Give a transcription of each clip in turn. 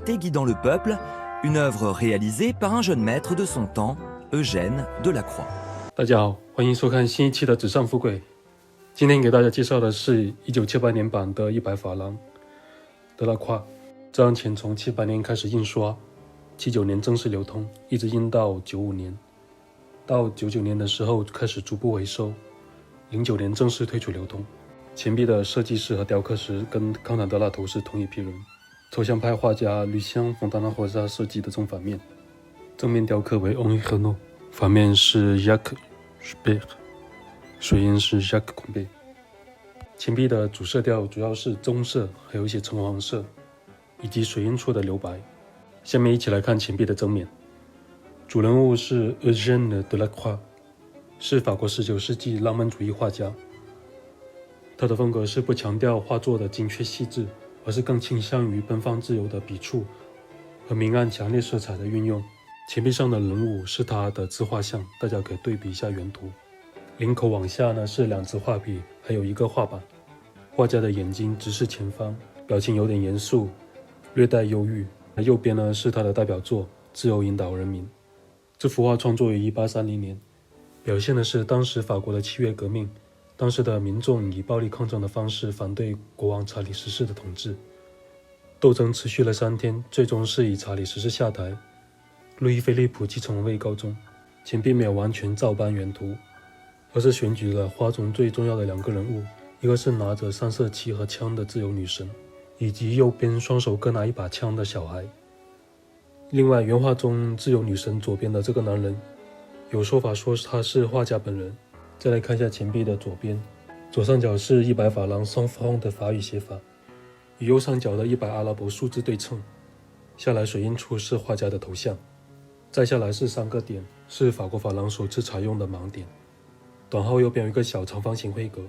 L'humanité guidant le peuple, une œuvre réalisée par un jeune maître de son temps, Eugène Delacroix。大家好，欢迎收看新一期的《纸上富贵》。今天给大家介绍的是1978年版的100法郎德拉夸。这张钱从78年开始印刷，79年正式流通，一直印到95年。到99年的时候开始逐步回收，09年正式退出流通。钱币的设计师和雕刻师跟康坦德拉头是同一批人，抽象派画家吕香·冯达纳霍萨设计的正反面，正面雕刻为 Henri Renaud， 反面是 Jacques Chopin， 水印是 Jacques Courbet。钱币的主色调主要是棕色，还有一些橙黄色，以及水印处的留白。下面一起来看钱币的正面。主人物是 Eugène Delacroix， 是法国19世纪浪漫主义画家。他的风格是不强调画作的精确细致，而是更倾向于奔放自由的笔触和明暗强烈色彩的运用。钱币上的人物是他的自画像，大家可以对比一下原图。领口往下呢是2支画笔，还有一个画板。画家的眼睛直视前方，表情有点严肃，略带忧郁。右边呢是他的代表作《自由引导人民》。这幅画创作于1830年，表现的是当时法国的7月革命。当时的民众以暴力抗争的方式反对国王查理14的统治，斗争持续了3天，最终是以查理14下台，路易菲利普继承位高中。钱币没有完全照搬原图，而是选举了画中最重要的2个人物，一个是拿着3色旗和枪的自由女神，以及右边双手各拿一把枪的小孩。另外，原画中自由女神左边的这个男人，有说法说他是画家本人。再来看一下钱币的左边，左上角是100法郎 100 francs 的法语写法，与右上角的100阿拉伯数字对称。下来水印处是画家的头像，再下来是3个点，是法国法郎首次采用的盲点。短号右边有一个小长方形徽格，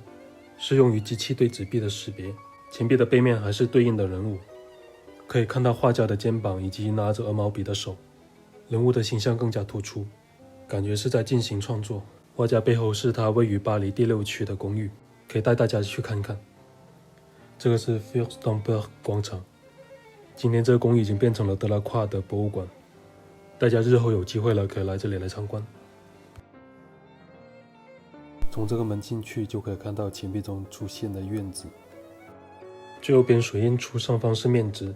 是用于机器对纸币的识别。钱币的背面还是对应的人物，可以看到画家的肩膀以及拿着鹅毛笔的手，人物的形象更加突出，感觉是在进行创作。画家背后是他位于巴黎第6区的公寓，可以带大家去看看。这个是 Fürstenberg 广场，今天这个公寓已经变成了德拉夸的博物馆，大家日后有机会了可以来这里来参观。从这个门进去就可以看到钱币中出现的院子。最右边水印处上方是面值，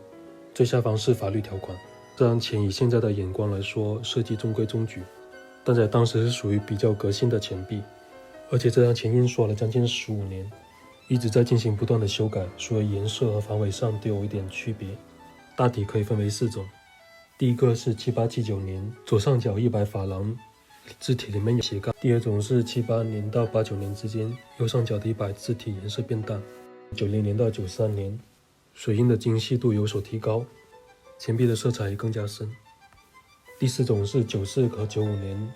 最下方是法律条款。这张钱以现在的眼光来说，设计中规中矩，但在当时是属于比较革新的钱币，而且这张钱印刷了将近15年，一直在进行不断的修改，所以颜色和防伪上都有一点区别。大体可以分为4种。第一个是7879年，左上角100法郎字体里面有斜杠。第二种是78年到89年之间，右上角的100字体颜色变淡。90年到93年，水印的精细度有所提高，钱币的色彩也更加深。第4种是94和95年，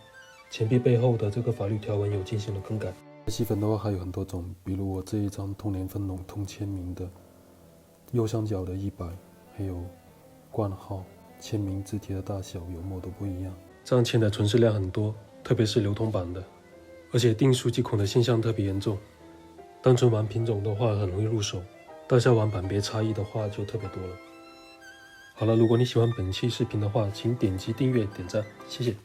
钱币背后的这个法律条文有进行了更改。细分的话还有很多种，比如我这一张同年份同签名的，右上角的100，还有冠号、签名字体的大小油墨都不一样。这张钱的存世量很多，特别是流通版的，而且订书机孔的现象特别严重。单纯玩品种的话很容易入手，但是要玩版别差异的话就特别多了。好了，如果你喜欢本期视频的话，请点击订阅、点赞，谢谢。